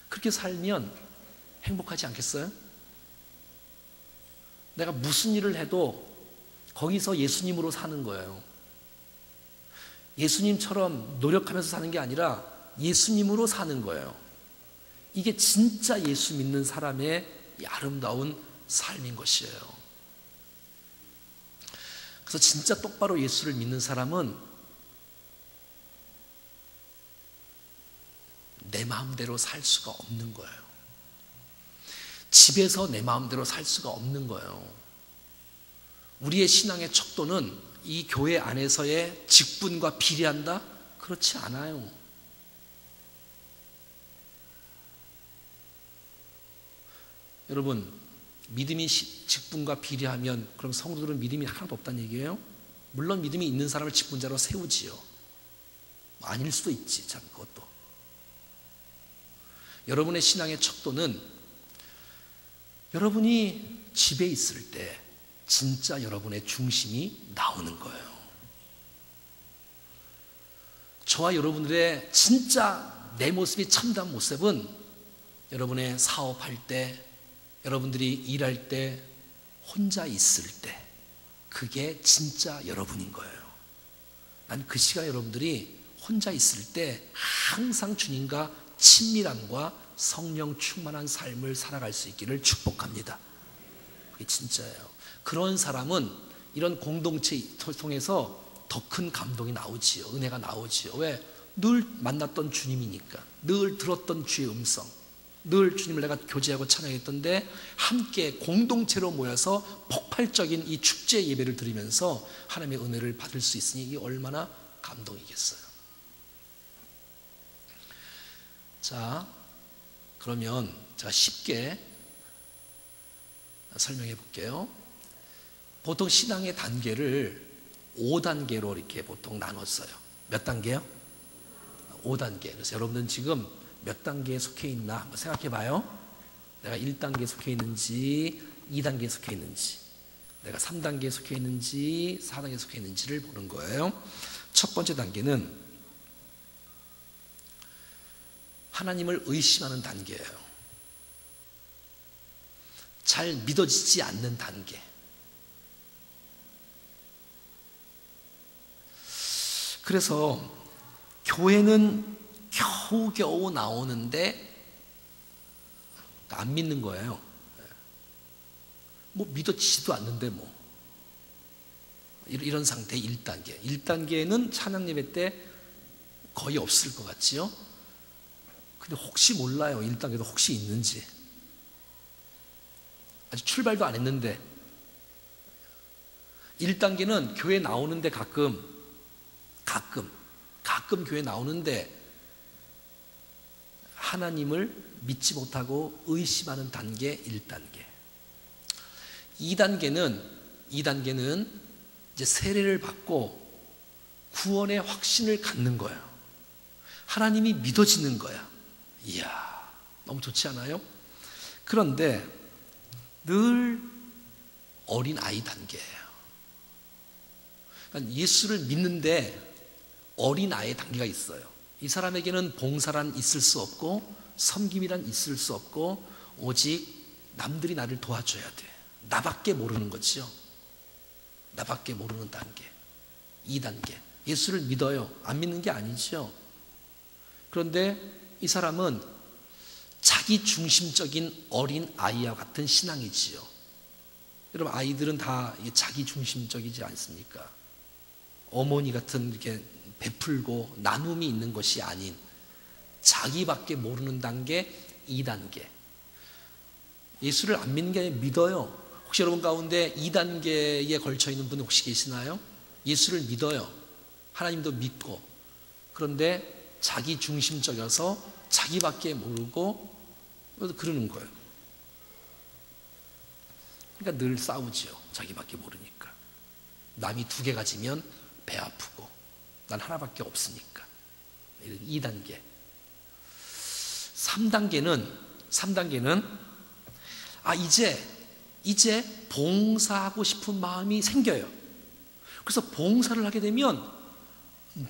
그렇게 살면 행복하지 않겠어요? 내가 무슨 일을 해도 거기서 예수님으로 사는 거예요. 예수님처럼 노력하면서 사는 게 아니라 예수님으로 사는 거예요. 이게 진짜 예수 믿는 사람의 이 아름다운 삶인 것이에요. 그래서 진짜 똑바로 예수를 믿는 사람은 내 마음대로 살 수가 없는 거예요. 집에서 내 마음대로 살 수가 없는 거예요. 우리의 신앙의 척도는 이 교회 안에서의 직분과 비례한다? 그렇지 않아요. 여러분, 믿음이 직분과 비례하면 그럼 성도들은 믿음이 하나도 없다는 얘기예요? 물론 믿음이 있는 사람을 직분자로 세우지요. 아닐 수도 있지, 참 그것도. 여러분의 신앙의 척도는 여러분이 집에 있을 때 진짜 여러분의 중심이 나오는 거예요. 저와 여러분들의 진짜 내 모습이 참다운 모습은 여러분의 사업할 때, 여러분들이 일할 때, 혼자 있을 때, 그게 진짜 여러분인 거예요. 난 그 시간 여러분들이 혼자 있을 때 항상 주님과 친밀함과 성령 충만한 삶을 살아갈 수 있기를 축복합니다. 그게 진짜예요. 그런 사람은 이런 공동체 통해서 더 큰 감동이 나오지요. 은혜가 나오지요. 왜? 늘 만났던 주님이니까. 늘 들었던 주의 음성. 늘 주님을 내가 교제하고 찬양했던데 함께 공동체로 모여서 폭발적인 이 축제 예배를 드리면서 하나님의 은혜를 받을 수 있으니 이게 얼마나 감동이겠어요. 자, 그러면 제가 쉽게 설명해 볼게요. 보통 신앙의 단계를 5단계로 이렇게 보통 나눴어요. 몇 단계요? 5단계. 그래서 여러분들은 지금 몇 단계에 속해 있나 한번 생각해 봐요. 내가 1단계에 속해 있는지 2단계에 속해 있는지, 내가 3단계에 속해 있는지 4단계에 속해 있는지를 보는 거예요. 첫 번째 단계는 하나님을 의심하는 단계예요. 잘 믿어지지 않는 단계. 그래서 교회는 겨우겨우 나오는데 안 믿는 거예요. 뭐 믿어지지도 않는데 뭐 이런 상태의 1단계. 1단계는 찬양 예배 때 거의 없을 것 같지요? 근데 혹시 몰라요. 1단계도 혹시 있는지. 아직 출발도 안 했는데 1단계는 교회 나오는데 가끔 교회 나오는데 하나님을 믿지 못하고 의심하는 단계 1단계. 2단계는 이제 세례를 받고 구원의 확신을 갖는 거예요. 하나님이 믿어지는 거야. 이야, 너무 좋지 않아요? 그런데 늘 어린 아이 단계예요. 그러니까 예수를 믿는데 어린 아이의 단계가 있어요. 이 사람에게는 봉사란 있을 수 없고 섬김이란 있을 수 없고 오직 남들이 나를 도와줘야 돼. 나밖에 모르는 거죠. 나밖에 모르는 단계. 2단계. 예수를 믿어요. 안 믿는 게 아니죠. 그런데 이 사람은 자기 중심적인 어린 아이와 같은 신앙이지요. 여러분, 아이들은 다 자기 중심적이지 않습니까? 어머니 같은 이렇게 베풀고 나눔이 있는 것이 아닌 자기밖에 모르는 단계 2단계. 예수를 안 믿는 게 아니라 믿어요. 혹시 여러분 가운데 2단계에 걸쳐 있는 분 혹시 계시나요? 예수를 믿어요. 하나님도 믿고. 그런데 자기 중심적이어서 자기밖에 모르고 그러는 거예요. 그러니까 늘 싸우지요. 자기밖에 모르니까. 남이 2개 가지면 배 아프고 난 하나밖에 없으니까. 2단계. 3단계는 이제 봉사하고 싶은 마음이 생겨요. 그래서 봉사를 하게 되면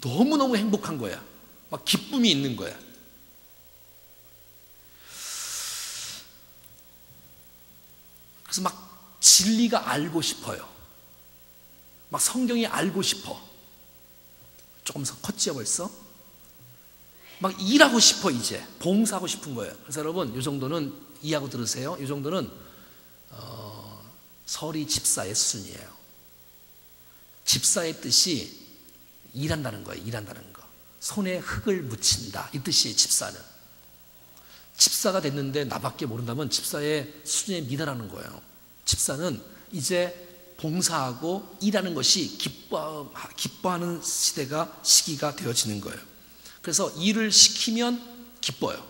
너무너무 행복한 거야. 막 기쁨이 있는 거야. 그래서 막 진리가 알고 싶어요. 막 성경이 알고 싶어. 조금 컸지요 벌써? 막 일하고 싶어. 이제 봉사하고 싶은 거예요. 그래서 여러분 이 정도는 이해하고 들으세요. 이 정도는 서리 집사의 수준이에요. 집사의 뜻이 일한다는 거예요. 일한다는 거. 손에 흙을 묻힌다 이 뜻이에요. 집사는. 집사가 됐는데 나밖에 모른다면 집사의 수준에 미달하는 거예요. 집사는 이제 봉사하고 일하는 것이 기뻐하는 시기가 되어지는 거예요. 그래서 일을 시키면 기뻐요.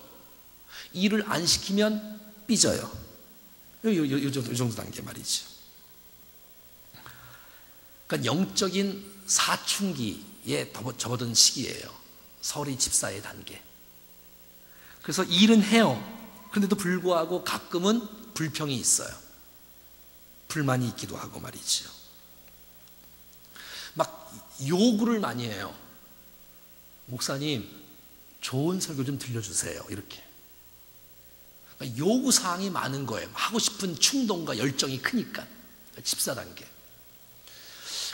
일을 안 시키면 삐져요. 이 정도 단계 말이죠. 그러니까 영적인 사춘기에 접어든 시기예요. 서리 집사의 단계. 그래서 일은 해요. 그런데도 불구하고 가끔은 불평이 있어요. 불만이 있기도 하고 말이죠. 막 요구를 많이 해요. 목사님, 좋은 설교 좀 들려주세요. 이렇게. 그러니까 요구사항이 많은 거예요. 하고 싶은 충동과 열정이 크니까. 집사 단계.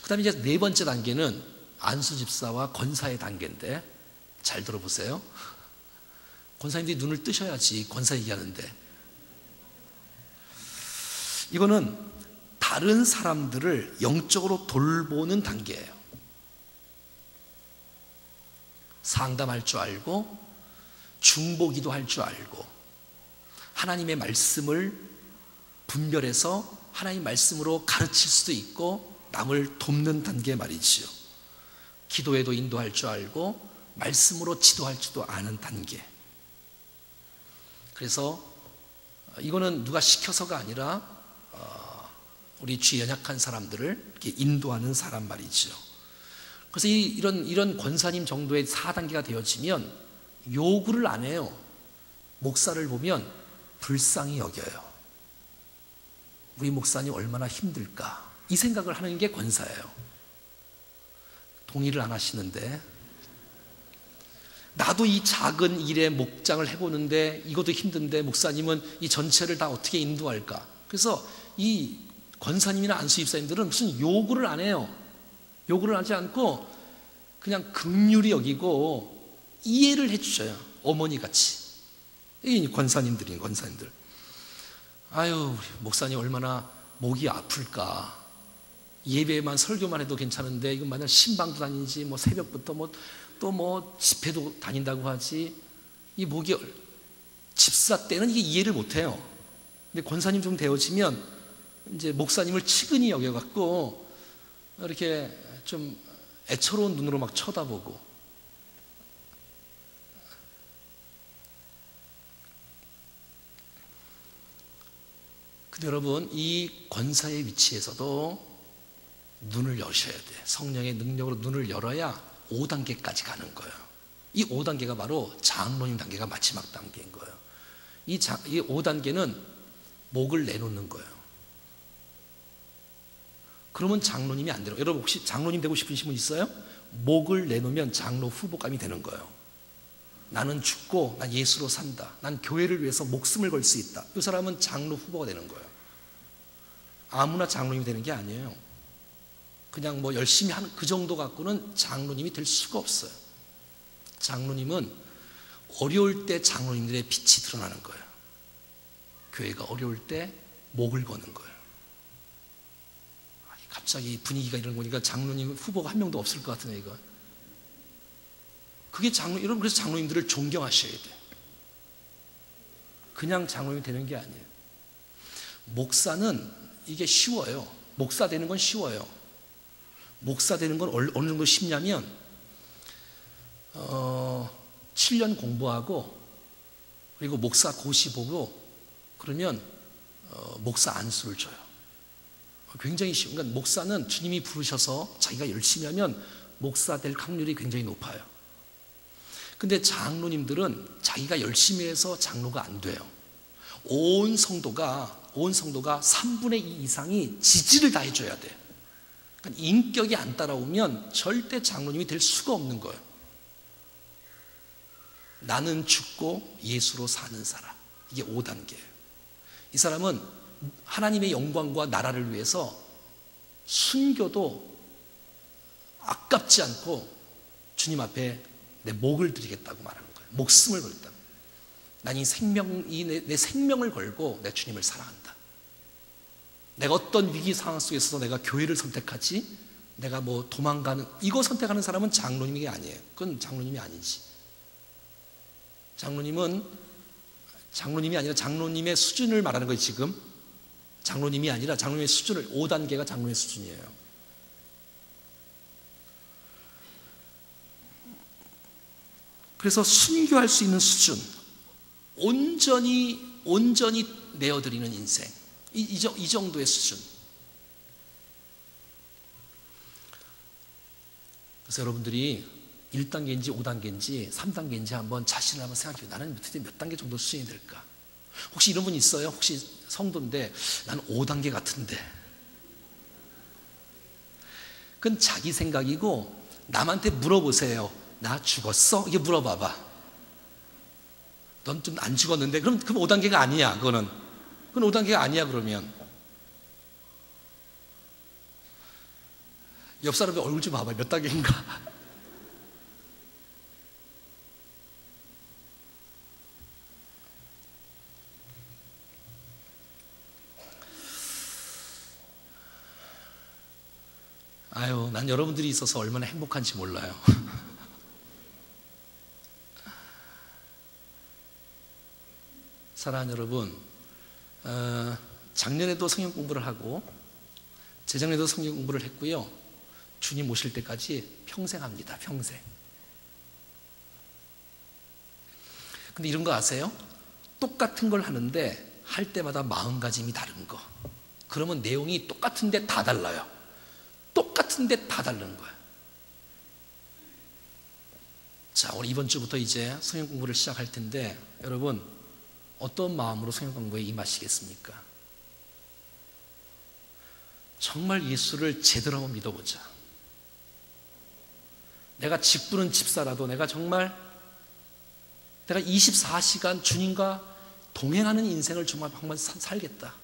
그 다음에 이제 4번째 단계는 안수집사와 권사의 단계인데, 잘 들어보세요. 권사님들이 눈을 뜨셔야지 권사 얘기하는데. 이거는 다른 사람들을 영적으로 돌보는 단계예요. 상담할 줄 알고 중보기도 할 줄 알고 하나님의 말씀을 분별해서 하나님 말씀으로 가르칠 수도 있고 남을 돕는 단계 말이지요. 기도에도 인도할 줄 알고 말씀으로 지도할 줄도 아는 단계. 그래서 이거는 누가 시켜서가 아니라 우리 죄 연약한 사람들을 이렇게 인도하는 사람 말이죠. 그래서 이런 권사님 정도의 4단계가 되어지면 요구를 안 해요. 목사를 보면 불쌍히 여겨요. 우리 목사님 얼마나 힘들까 이 생각을 하는 게 권사예요. 동의를 안 하시는데, 나도 이 작은 일에 목장을 해보는데 이것도 힘든데 목사님은 이 전체를 다 어떻게 인도할까. 그래서 이 권사님이나 안수집사님들은 무슨 요구를 안 해요. 요구를 하지 않고 그냥 긍휼히 여기고 이해를 해주셔요. 어머니같이. 이 권사님들이 권사님들. 아유, 목사님 얼마나 목이 아플까. 예배만 설교만 해도 괜찮은데 이건 만약 신방도 다니지 뭐 새벽부터 또 집회도 다닌다고 하지. 이 목이 집사 때는 이게 이해를 못해요. 근데 권사님 좀 되어지면 이제 목사님을 측은히 여겨갖고 이렇게 좀 애처로운 눈으로 막 쳐다보고. 근데 여러분, 이 권사의 위치에서도 눈을 여셔야 돼. 성령의 능력으로 눈을 열어야 5단계까지 가는 거예요. 이 5단계가 바로 장로님 단계가 마지막 단계인 거예요. 이 5단계는 목을 내놓는 거예요. 그러면 장로님이 안 되는 거예요. 여러분 혹시 장로님 되고 싶으신 분 있어요? 목을 내놓으면 장로 후보감이 되는 거예요. 나는 죽고 난 예수로 산다. 난 교회를 위해서 목숨을 걸 수 있다. 이 사람은 장로 후보가 되는 거예요. 아무나 장로님이 되는 게 아니에요. 그냥 열심히 하는 그 정도 갖고는 장로님이 될 수가 없어요. 장로님은 어려울 때 장로님들의 빛이 드러나는 거예요. 교회가 어려울 때 목을 거는 거예요. 갑자기 분위기가 이런 거니까 장로님 후보가 한 명도 없을 것 같은데 이거. 그게 여러분 그래서 장로님들을 존경하셔야 돼. 그냥 장로님이 되는 게 아니에요. 목사는 이게 쉬워요. 목사 되는 건 쉬워요. 목사 되는 건 어느 정도 쉽냐면 7년 공부하고 그리고 목사 고시 보고 그러면 목사 안수를 줘요. 굉장히 쉬운. 그러니까 목사는 주님이 부르셔서 자기가 열심히 하면 목사 될 확률이 굉장히 높아요. 근데 장로님들은 자기가 열심히 해서 장로가 안 돼요. 온 성도가 3분의 2 이상이 지지를 다 해줘야 돼. 그러니까 인격이 안 따라오면 절대 장로님이 될 수가 없는 거예요. 나는 죽고 예수로 사는 사람, 이게 5단계예요. 이 사람은 하나님의 영광과 나라를 위해서 순교도 아깝지 않고 주님 앞에 내 목을 드리겠다고 말하는 거예요. 목숨을 걸겠다. 난 내 생명을 걸고 내 주님을 사랑한다. 내가 어떤 위기 상황 속에서 내가 교회를 선택하지, 내가 뭐 도망가는, 이거 선택하는 사람은 장로님이 아니에요. 그건 장로님이 아니지. 장로님이 아니라 장로님의 수준을 말하는 거예요. 지금 장로님이 아니라 장로님의 수준을, 5단계가 장로의 수준이에요. 그래서 순교할 수 있는 수준, 온전히 내어드리는 인생, 이 정도의 수준. 그래서 여러분들이 1단계인지 5단계인지 3단계인지 한번 자신을 한번 생각해. 나는 도대체 몇 단계 정도 수준이 될까? 혹시 이런 분 있어요? 혹시 성도인데 나는 5단계 같은데. 그건 자기 생각이고, 남한테 물어보세요. 나 죽었어? 이게 물어봐봐. 넌 좀 안 죽었는데? 그럼 5단계가 아니야. 그건 5단계가 아니야. 그러면 옆 사람의 얼굴 좀 봐봐. 몇 단계인가? 아유, 난 여러분들이 있어서 얼마나 행복한지 몰라요. 사랑하는 여러분, 작년에도 성경 공부를 하고 재작년에도 성경 공부를 했고요. 주님 오실 때까지 평생 합니다. 평생. 근데 이런 거 아세요? 똑같은 걸 하는데 할 때마다 마음가짐이 다른 거. 그러면 내용이 똑같은데 다 달라요. 똑같은데 다 다른 거예요. 자, 오늘 이번 주부터 이제 성경 공부를 시작할 텐데, 여러분 어떤 마음으로 성경 공부에 임하시겠습니까? 정말 예수를 제대로 한번 믿어보자. 내가 집부는 집사라도 내가 24시간 주님과 동행하는 인생을 정말 한번 살겠다.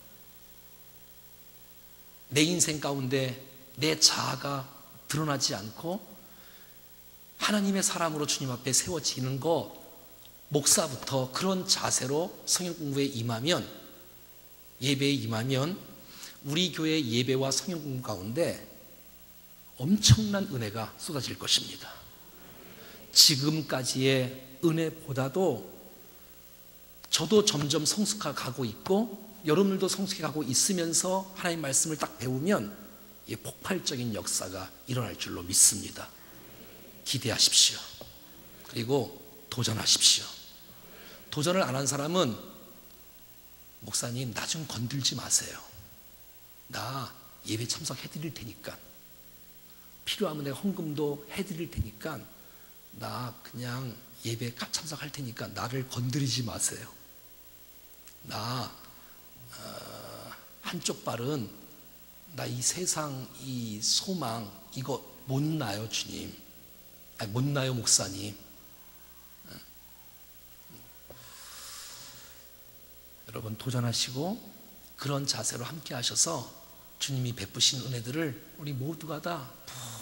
내 인생 가운데 내 자아가 드러나지 않고 하나님의 사람으로 주님 앞에 세워지는 거, 목사부터 그런 자세로 성경 공부에 임하면, 예배에 임하면 우리 교회 예배와 성경 공부 가운데 엄청난 은혜가 쏟아질 것입니다. 지금까지의 은혜보다도 저도 점점 성숙해 가고 있고 여러분들도 성숙해 가고 있으면서 하나님 말씀을 딱 배우면 폭발적인 역사가 일어날 줄로 믿습니다. 기대하십시오. 그리고 도전하십시오. 도전을 안 한 사람은, 목사님 나 좀 건들지 마세요. 나 예배 참석해 드릴 테니까, 필요하면 내가 헌금도 해 드릴 테니까, 나 그냥 예배 참석할 테니까 나를 건드리지 마세요. 나 한쪽 발은 나 이 세상 이 소망 이거 못 나요 주님. 아니, 못 나요 목사님. 여러분 도전하시고 그런 자세로 함께 하셔서 주님이 베푸신 은혜들을 우리 모두가 다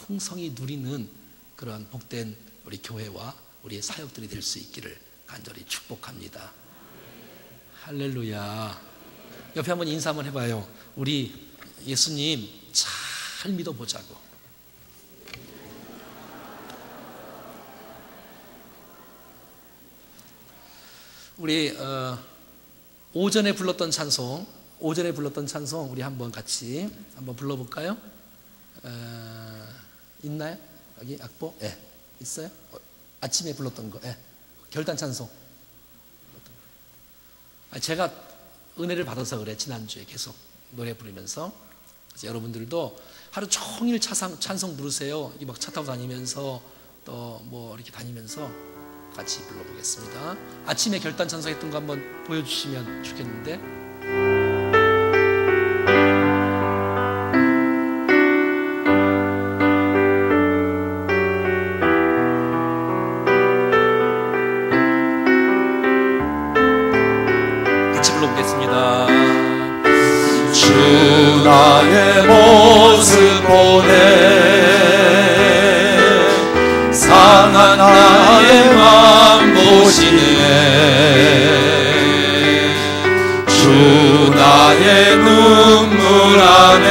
풍성히 누리는 그런 복된 우리 교회와 우리의 사역들이 될 수 있기를 간절히 축복합니다. 할렐루야. 옆에 한번 인사 한번 해봐요. 우리 예수님 잘 믿어보자고. 우리 오전에 불렀던 찬송 우리 한번 같이 한번 불러볼까요? 있나요? 여기 악보? 예, 있어요? 아침에 불렀던 거, 예. 결단 찬송. 제가 은혜를 받아서 그래. 지난주에 계속 노래 부르면서 그래서 여러분들도 하루 종일 찬송 부르세요. 막 차 타고 다니면서 또 뭐 이렇게 다니면서 같이 불러보겠습니다. 아침에 결단 찬송했던 거 한번 보여주시면 좋겠는데. 같이 불러보겠습니다. 주 나의 모습 보네, 상한 나의 맘 보시네. 주 나의 눈물 안에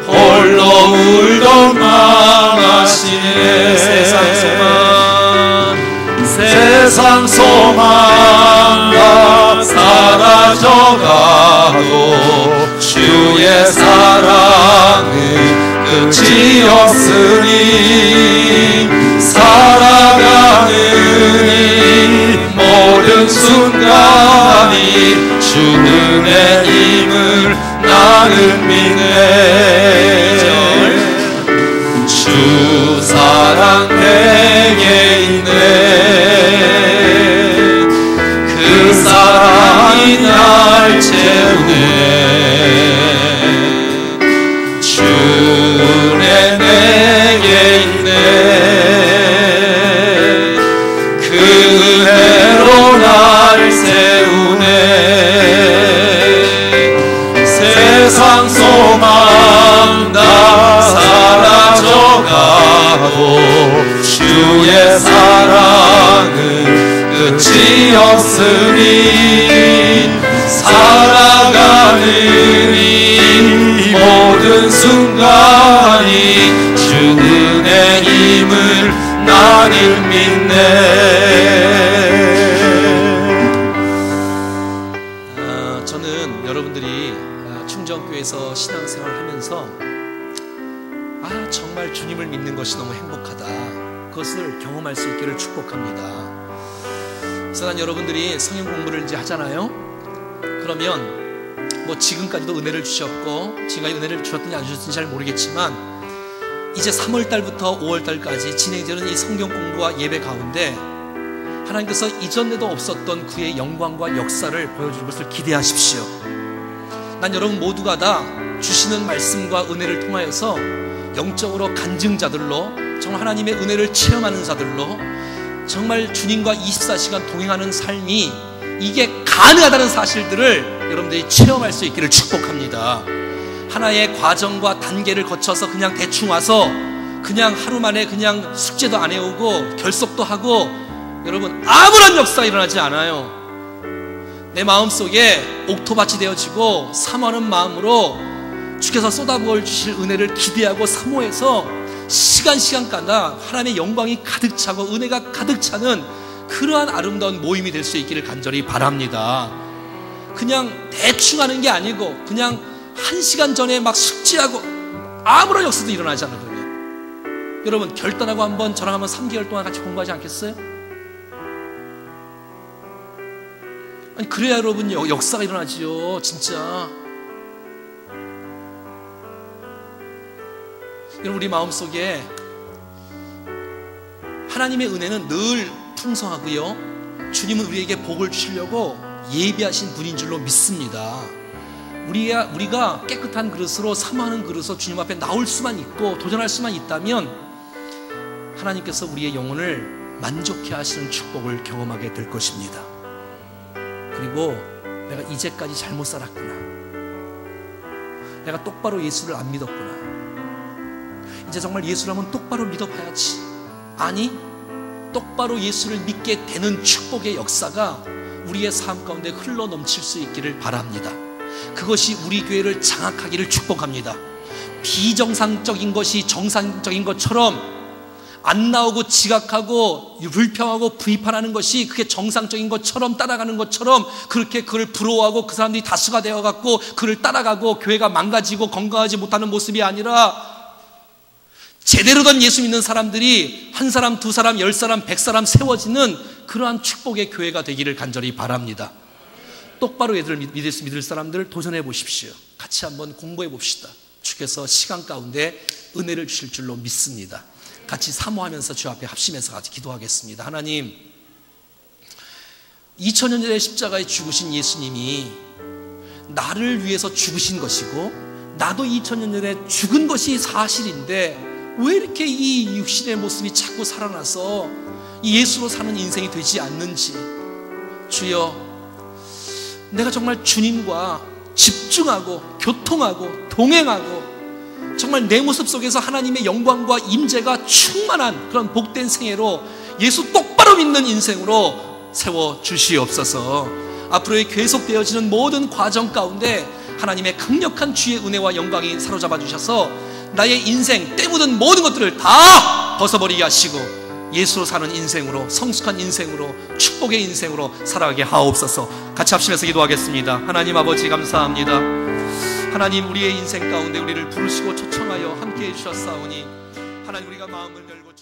홀로 울던 맘 아시네. 세상 소망 다 사라져가도 주의 사랑은 끝이 없으니 살아가는 이 모든 순간이 주 은혜임을 나는 믿네. 주 사랑 내게 있네. 그 사랑이 날 채우네. 주 은혜 내게 있네. 그 은혜로 날 세우네. 세상 소망 다 사라져가도 주의 사랑은 끝이 없으니 살아가는 이 모든 순간이 주 은혜임을 나는 믿네. 저는 여러분들이 충정교회에서 신앙생활을 하면서 정말 주님을 믿는 것이 너무 행복하다, 그것을 경험할 수 있기를 축복합니다. 그래서 난 여러분들이 성경 공부를 이제 하잖아요. 그러면 뭐 지금까지도 은혜를 주셨고, 지금까지 은혜를 주셨든지 안 주셨든지 잘 모르겠지만 이제 3월달부터 5월달까지 진행되는 이 성경 공부와 예배 가운데 하나님께서 이전에도 없었던 그의 영광과 역사를 보여줄 것을 기대하십시오. 난 여러분 모두가 다 주시는 말씀과 은혜를 통하여서 영적으로 간증자들로, 정말 하나님의 은혜를 체험하는 자들로, 정말 주님과 24시간 동행하는 삶이 이게 가능하다는 사실들을 여러분들이 체험할 수 있기를 축복합니다. 하나의 과정과 단계를 거쳐서 그냥 대충 와서 그냥 하루 만에 그냥 숙제도 안 해오고 결석도 하고, 여러분 아무런 역사가 일어나지 않아요. 내 마음속에 옥토밭이 되어지고 사모하는 마음으로 주께서 쏟아부어 주실 은혜를 기대하고 사모해서 시간마다 하나님의 영광이 가득 차고 은혜가 가득 차는 그러한 아름다운 모임이 될 수 있기를 간절히 바랍니다. 그냥 대충 하는 게 아니고 그냥 1시간 전에 막 숙제하고 아무런 역사도 일어나지 않아. 그러면 여러분 결단하고 한번 저랑 한번 3개월 동안 같이 공부하지 않겠어요? 아니 그래야 여러분 역사가 일어나지요. 진짜 여러분 우리 마음속에 하나님의 은혜는 늘 풍성하고요, 주님은 우리에게 복을 주시려고 예비하신 분인 줄로 믿습니다. 우리가 깨끗한 그릇으로 사모하는 그릇으로 주님 앞에 나올 수만 있고 도전할 수만 있다면 하나님께서 우리의 영혼을 만족해 하시는 축복을 경험하게 될 것입니다. 그리고 내가 이제까지 잘못 살았구나, 내가 똑바로 예수를 안 믿었구나, 이제 정말 예수를 한번 똑바로 믿어봐야지, 아니 똑바로 예수를 믿게 되는 축복의 역사가 우리의 삶 가운데 흘러 넘칠 수 있기를 바랍니다. 그것이 우리 교회를 장악하기를 축복합니다. 비정상적인 것이 정상적인 것처럼 안 나오고 지각하고 불평하고 비판하는 것이 그게 정상적인 것처럼 따라가는 것처럼 그렇게 그를 부러워하고 그 사람들이 다수가 되어갖고 그를 따라가고 교회가 망가지고 건강하지 못하는 모습이 아니라 제대로 된 예수 믿는 사람들이 한 사람, 두 사람, 10사람, 100사람 세워지는 그러한 축복의 교회가 되기를 간절히 바랍니다. 똑바로 얘들을 믿을 사람들 도전해 보십시오. 같이 한번 공부해 봅시다. 주께서 시간 가운데 은혜를 주실 줄로 믿습니다. 같이 사모하면서 주 앞에 합심해서 같이 기도하겠습니다. 하나님, 2000년 전에 십자가에 죽으신 예수님이 나를 위해서 죽으신 것이고 나도 2000년 전에 죽은 것이 사실인데 왜 이렇게 이 육신의 모습이 자꾸 살아나서 이 예수로 사는 인생이 되지 않는지, 주여, 내가 정말 주님과 집중하고 교통하고 동행하고 정말 내 모습 속에서 하나님의 영광과 임재가 충만한 그런 복된 생애로 예수 똑바로 믿는 인생으로 세워주시옵소서. 앞으로의 계속되어지는 모든 과정 가운데 하나님의 강력한 주의 은혜와 영광이 사로잡아 주셔서 나의 인생 때 묻은 모든 것들을 다 벗어버리게 하시고 예수로 사는 인생으로, 성숙한 인생으로, 축복의 인생으로 살아가게 하옵소서. 같이 합심해서 기도하겠습니다. 하나님 아버지 감사합니다. 하나님, 우리의 인생 가운데 우리를 부르시고 초청하여 함께해 주셨사오니 하나님, 우리가 마음을 열고